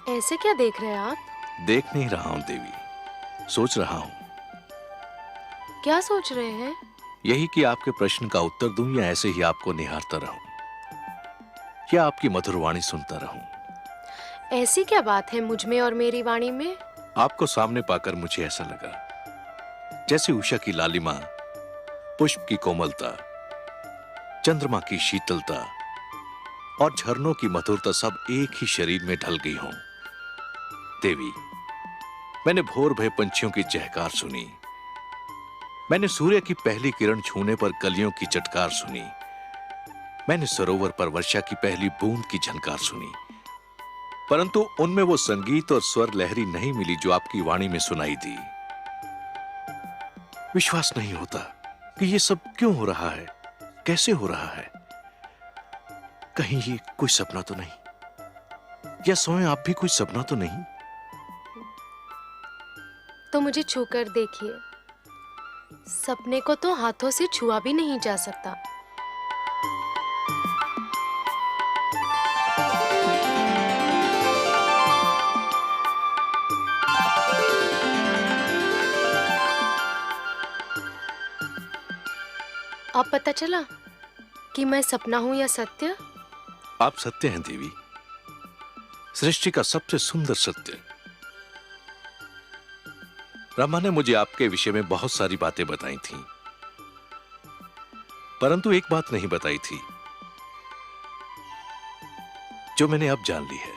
ऐसे क्या देख रहे हैं आप? देख नहीं रहा हूं देवी, सोच रहा हूं। क्या सोच रहे हैं? यही कि आपके प्रश्न का उत्तर दूं या ऐसे ही आपको निहारता रहूं, या आपकी मधुर वाणी सुनता रहूं। ऐसी क्या बात है मुझ में और मेरी वाणी में? आपको सामने पाकर मुझे ऐसा लगा जैसे उषा की लालिमा, पुष्प की कोमलता, चंद्रमा की शीतलता और झरनों की मधुरता सब एक ही शरीर में ढल गई हों। देवी, मैंने भोर भय पंछियों की चहकार सुनी, मैंने सूर्य की पहली किरण छूने पर कलियों की चटकार सुनी, मैंने सरोवर पर वर्षा की पहली बूंद की झनकार सुनी, परंतु उनमें वो संगीत और स्वर लहरी नहीं मिली जो आपकी वाणी में सुनाई दी। विश्वास नहीं होता कि ये सब क्यों हो रहा है, कैसे हो रहा है। कहीं ये कोई सपना तो नहीं, या सोए आप भी कोई सपना तो नहीं? तो मुझे छूकर देखिए, सपने को तो हाथों से छुआ भी नहीं जा सकता। अब पता चला कि मैं सपना हूं या सत्य? आप सत्य हैं देवी, सृष्टि का सबसे सुंदर सत्य। ब्रह्मा ने मुझे आपके विषय में बहुत सारी बातें बताई थीं, परंतु एक बात नहीं बताई थी जो मैंने अब जान ली है।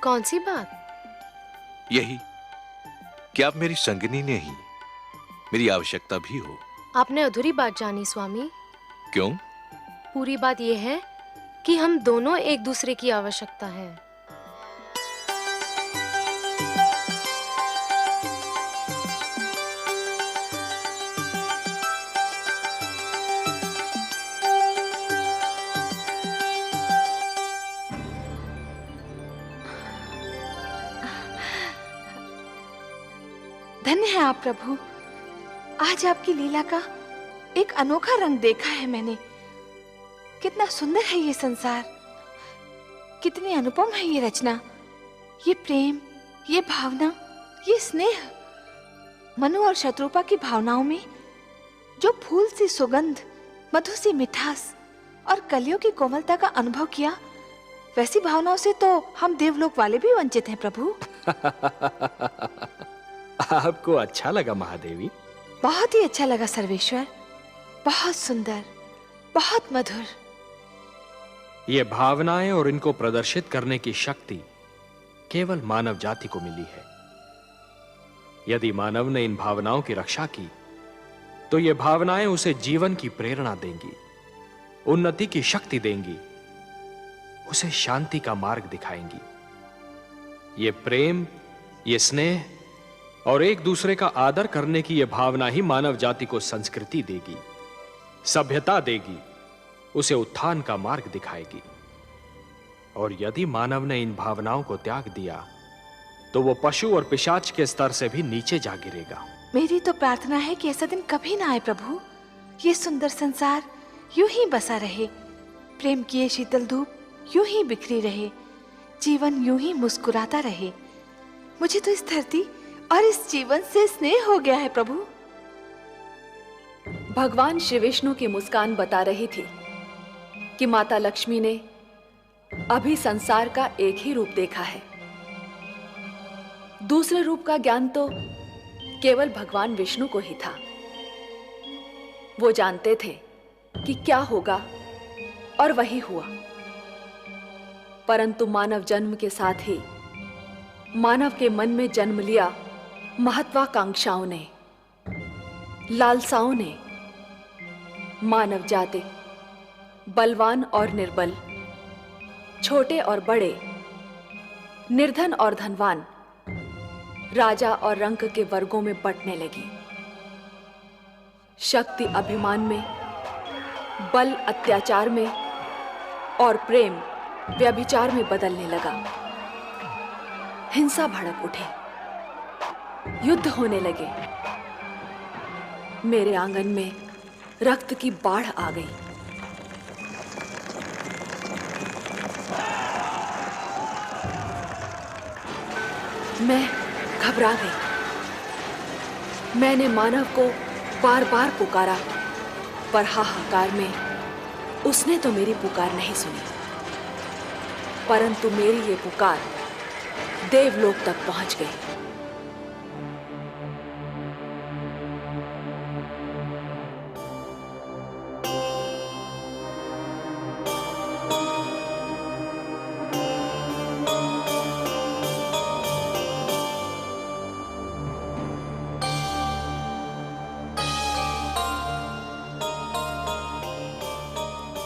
कौन सी बात? यही कि आप मेरी संगिनी नहीं, मेरी आवश्यकता भी हो। आपने अधूरी बात जानी स्वामी। क्यों? पूरी बात यह है कि हम दोनों एक दूसरे की आवश्यकता है। धन्य है आप प्रभु, आज आपकी लीला का एक अनोखा रंग देखा है मैंने। कितना सुंदर है ये संसार, कितनी अनुपम है ये रचना, ये प्रेम, ये भावना, ये स्नेह। मनु और शत्रुपा की भावनाओं में जो फूल सी सुगंध, मधु सी मिठास और कलियों की कोमलता का अनुभव किया, वैसी भावनाओं से तो हम देवलोक वाले भी वंचित हैं प्रभु। आपको अच्छा लगा महादेवी? बहुत ही अच्छा लगा सर्वेश्वर, बहुत सुंदर, बहुत मधुर। ये भावनाएं और इनको प्रदर्शित करने की शक्ति केवल मानव जाति को मिली है। यदि मानव ने इन भावनाओं की रक्षा की तो ये भावनाएं उसे जीवन की प्रेरणा देंगी, उन्नति की शक्ति देंगी, उसे शांति का मार्ग दिखाएंगी। ये प्रेम, ये स्नेह और एक दूसरे का आदर करने की यह भावना ही मानव जाति को संस्कृति देगी, सभ्यता देगी, उसे उत्थान का मार्ग दिखाएगी। और यदि मानव ने इन भावनाओं को त्याग दिया तो वो पशु और पिशाच के स्तर से भी नीचे जा गिरेगा। मेरी तो प्रार्थना है कि ऐसा दिन कभी ना आए प्रभु। ये सुंदर संसार यूं ही बसा रहे, प्रेम की ये शीतल धूप यूं ही बिखरी रहे, जीवन यूं ही मुस्कुराता रहे। मुझे तो इस धरती और इस जीवन से स्नेह हो गया है प्रभु। भगवान श्री विष्णु की मुस्कान बता रही थी कि माता लक्ष्मी ने अभी संसार का एक ही रूप देखा है। दूसरे रूप का ज्ञान तो केवल भगवान विष्णु को ही था। वो जानते थे कि क्या होगा और वही हुआ। परंतु मानव जन्म के साथ ही मानव के मन में जन्म लिया महत्वाकांक्षाओं ने, लालसाओं ने। मानव जाति बलवान और निर्बल, छोटे और बड़े, निर्धन और धनवान, राजा और रंक के वर्गों में बंटने लगी। शक्ति अभिमान में, बल अत्याचार में और प्रेम व्यभिचार में बदलने लगा। हिंसा भड़क उठी, युद्ध होने लगे। मेरे आंगन में रक्त की बाढ़ आ गई। मैं घबरा गई। मैंने मानव को बार बार पुकारा, पर हाहाकार में उसने तो मेरी पुकार नहीं सुनी। परंतु मेरी ये पुकार देवलोक तक पहुंच गई।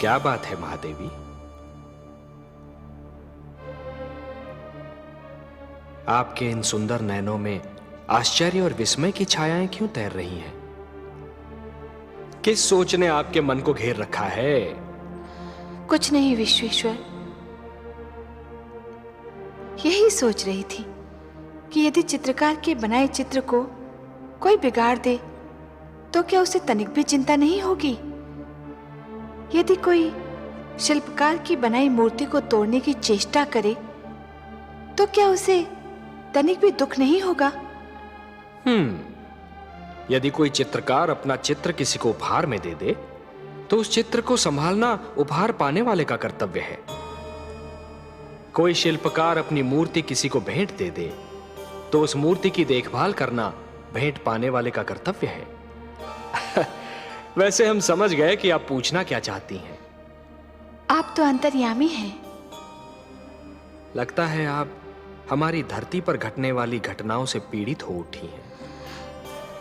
क्या बात है महादेवी? आपके इन सुंदर नयनों में आश्चर्य और विस्मय की छायाएं क्यों तैर रही हैं? किस सोच ने आपके मन को घेर रखा है? कुछ नहीं विश्वेश्वर, यही सोच रही थी कि यदि चित्रकार के बनाए चित्र को कोई बिगाड़ दे तो क्या उसे तनिक भी चिंता नहीं होगी। यदि कोई शिल्पकार की बनाई मूर्ति को तोड़ने की चेष्टा करे तो क्या उसे तनिक भी दुख नहीं होगा। यदि कोई चित्रकार अपना चित्र किसी को उपहार में दे दे तो उस चित्र को संभालना उपहार पाने वाले का कर्तव्य है। कोई शिल्पकार अपनी मूर्ति किसी को भेंट दे दे तो उस मूर्ति की देखभाल करना भेंट पाने वाले का कर्तव्य है। वैसे हम समझ गए कि आप पूछना क्या चाहती हैं। आप तो अंतर्यामी हैं। लगता है आप हमारी धरती पर घटने वाली घटनाओं से पीड़ित हो उठी हैं।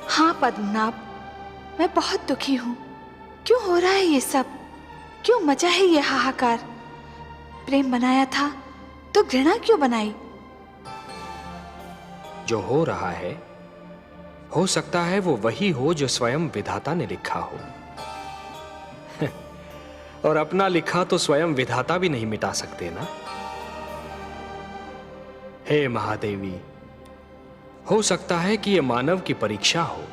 हाँ पद्मनाभ, मैं बहुत दुखी हूँ। क्यों हो रहा है ये सब? क्यों मचा है ये हाहाकार? प्रेम बनाया था तो घृणा क्यों बनाई? जो हो रहा है हो सकता है वो वही हो जो स्वयं विधाता ने लिखा हो। और अपना लिखा तो स्वयं विधाता भी नहीं मिटा सकते ना। हे महादेवी, हो सकता है कि ये मानव की परीक्षा हो,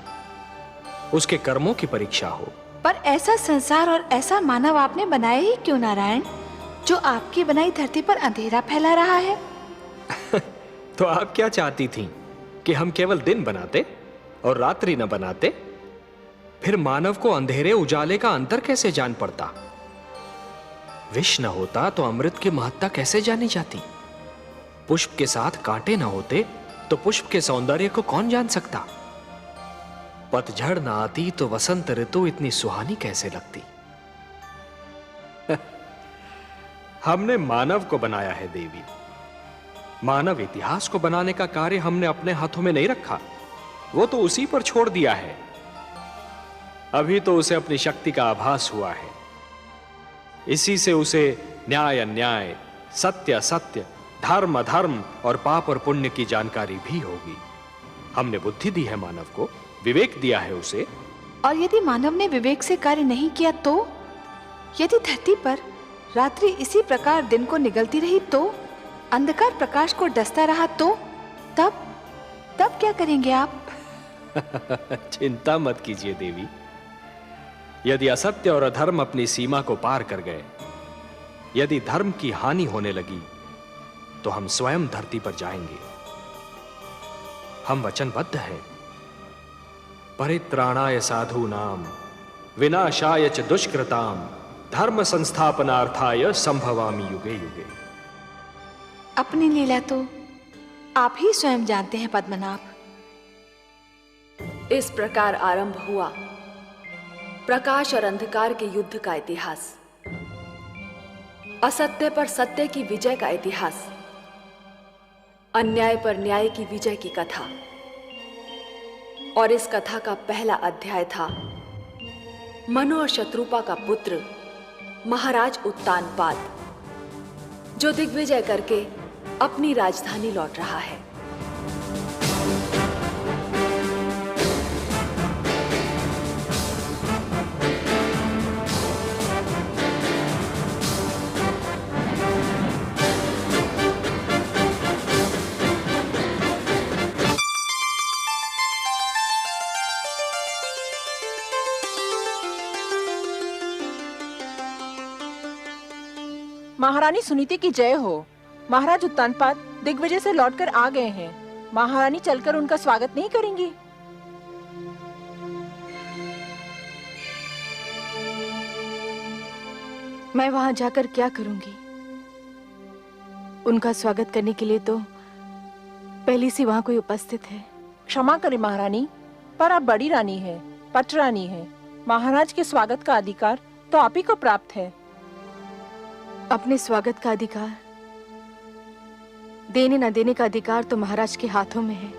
उसके कर्मों की परीक्षा हो। पर ऐसा संसार और ऐसा मानव आपने बनाया ही क्यों नारायण, जो आपकी बनाई धरती पर अंधेरा फैला रहा है? तो आप क्या चाहती थीं कि हम केवल दिन बनाते और रात्रि न बनाते? फिर मानव को अंधेरे उजाले का अंतर कैसे जान पड़ता? विष न होता तो अमृत की महत्ता कैसे जानी जाती? पुष्प के साथ कांटे न होते तो पुष्प के सौंदर्य को कौन जान सकता? पतझड़ न आती तो वसंत ऋतु इतनी सुहानी कैसे लगती? हमने मानव को बनाया है देवी। मानव इतिहास को बनाने का कार्य हमने अपने हाथों में नहीं रखा, वो तो उसी पर छोड़ दिया है। अभी तो उसे अपनी शक्ति का आभास हुआ है। इसी से उसे न्याय अन्याय, सत्य असत्य, धर्म अधर्म और पाप और पुण्य की जानकारी भी होगी। हमने बुद्धि दी है मानव को, विवेक दिया है उसे। और यदि मानव ने विवेक से कार्य नहीं किया तो? यदि धरती पर रात्रि इसी प्रकार दिन को निगलती रही तो? अंधकार प्रकाश को डसता रहा तो? तब क्या करेंगे आप? चिंता मत कीजिए देवी। यदि असत्य और अधर्म अपनी सीमा को पार कर गए, यदि धर्म की हानि होने लगी, तो हम स्वयं धरती पर जाएंगे। हम वचनबद्ध हैं। परित्राणाय साधूनाम विनाशाय च दुष्कृताम धर्म संस्थापनार्थाय संभवामि युगे युगे। अपनी लीला तो आप ही स्वयं जानते हैं पद्मनाभ। इस प्रकार आरंभ हुआ प्रकाश और अंधकार के युद्ध का इतिहास, असत्य पर सत्य की विजय का इतिहास, अन्याय पर न्याय की विजय की कथा। और इस कथा का पहला अध्याय था मनु और शत्रुपा का पुत्र महाराज उत्तानपाद, जो दिग्विजय करके अपनी राजधानी लौट रहा है। महारानी सुनीति की जय हो। महाराज उत्तानपाद दिग्विजय से लौटकर आ गए हैं। महारानी चलकर उनका स्वागत नहीं करेंगी? मैं वहां जाकर क्या करूंगी? उनका स्वागत करने के लिए तो पहले से वहां कोई उपस्थित है। क्षमा करें महारानी, पर आप बड़ी रानी हैं, पट रानी हैं। महाराज के स्वागत का अधिकार तो आप ही को प्राप्त है। अपने स्वागत का अधिकार, देने न देने का अधिकार तो महाराज के हाथों में है,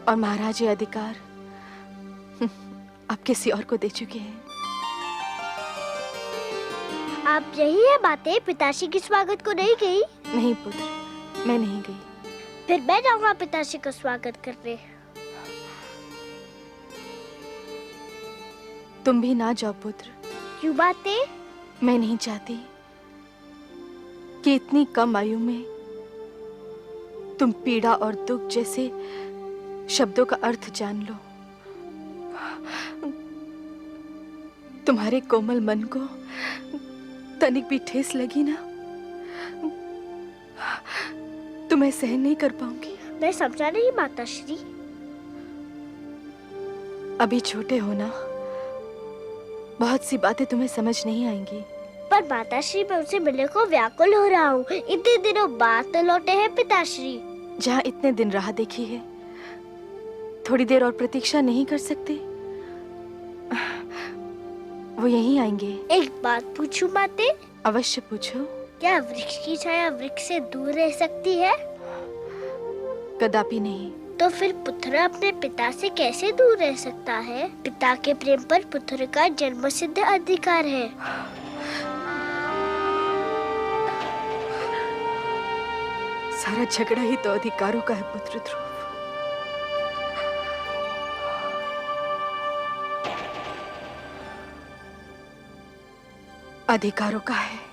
और महाराज ये अधिकार अब किसी और को दे चुके हैं। आप यही है बातें पिताश्री के स्वागत को नहीं गई? नहीं पुत्र, मैं नहीं गई। फिर मैं जाऊंगा पिताश्री का स्वागत करने। तुम भी ना जाओ पुत्र। क्यों बातें? मैं नहीं चाहती कि इतनी कम आयु में तुम पीड़ा और दुख जैसे शब्दों का अर्थ जान लो। तुम्हारे कोमल मन को तनिक भी ठेस लगी ना, तो मैं सहन नहीं कर पाऊंगी। मैं समझा नहीं माताश्री। अभी छोटे हो ना, बहुत सी बातें तुम्हें समझ नहीं आएंगी। पर माताश्री, मैं उनसे मिलने को व्याकुल हो रहा हूँ। इतने दिनों बाद तो लौटे हैं पिताश्री। जहाँ इतने दिन राह देखी है, थोड़ी देर और प्रतीक्षा नहीं कर सकते? वो यहीं आएंगे। एक बात पूछूं माते? अवश्य पूछो। क्या वृक्ष की छाया वृक्ष से दूर रह सकती है? कदापि नहीं। तो फिर पुत्र अपने पिता से कैसे दूर रह सकता है? पिता के प्रेम पर पुत्र का जन्मसिद्ध अधिकार है। सारा झगड़ा ही तो अधिकारों का है पुत्र ध्रुव। अधिकारों का है।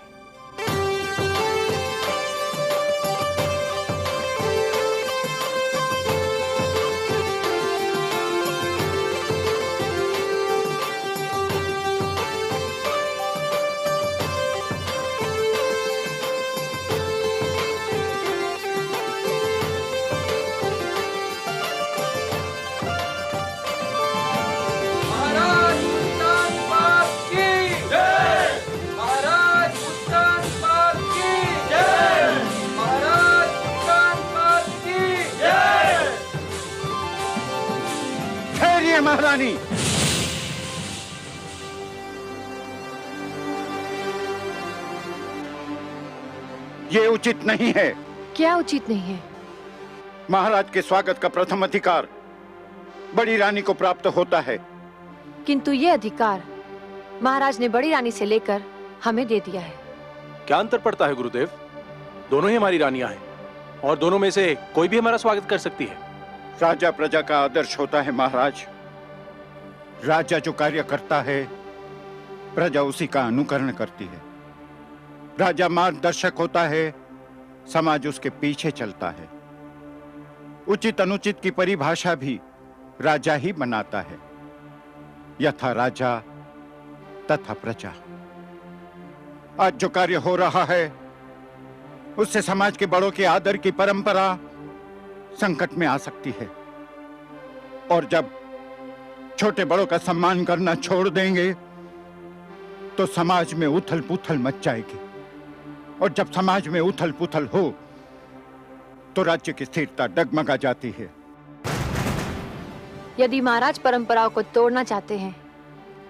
महारानी, ये उचित नहीं है। क्या उचित नहीं है? महाराज के स्वागत का प्रथम अधिकार बड़ी रानी को प्राप्त होता है। किंतु ये अधिकार महाराज ने बड़ी रानी से लेकर हमें दे दिया है। क्या अंतर पड़ता है गुरुदेव? दोनों ही हमारी रानियां हैं और दोनों में से कोई भी हमारा स्वागत कर सकती है। राजा प्रजा का आदर्श होता है महाराज। राजा जो कार्य करता है, प्रजा उसी का अनुकरण करती है। राजा मार्गदर्शक होता है, समाज उसके पीछे चलता है। उचित अनुचित की परिभाषा भी राजा ही बनाता है। यथा राजा तथा प्रजा। आज जो कार्य हो रहा है, उससे समाज के बड़ों के आदर की परंपरा संकट में आ सकती है। और जब छोटे बड़ों का सम्मान करना छोड़ देंगे, तो समाज में उथल पुथल मच जाएगी। और जब समाज में उथल पुथल हो, तो राज्य की स्थिरता डगमगा जाती है। यदि महाराज परंपराओं को तोड़ना चाहते हैं,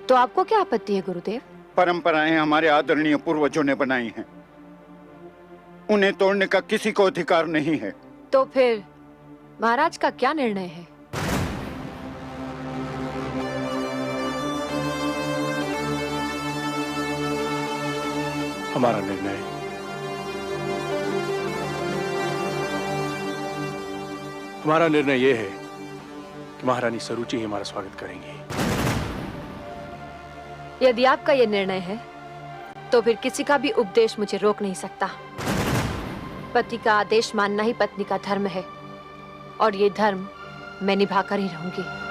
तो आपको क्या आपत्ति है गुरुदेव? परंपराएं हमारे आदरणीय पूर्वजों ने बनाई हैं। उन्हें तोड़ने का किसी को अधिकार नहीं है। तो फिर महाराज का क्या निर्णय है? हमारा निर्णय यह है कि महारानी सरुचि ही हमारा स्वागत करेंगी। यदि आपका यह निर्णय है, तो फिर किसी का भी उपदेश मुझे रोक नहीं सकता। पति का आदेश मानना ही पत्नी का धर्म है, और ये धर्म मैं निभाकर ही रहूंगी।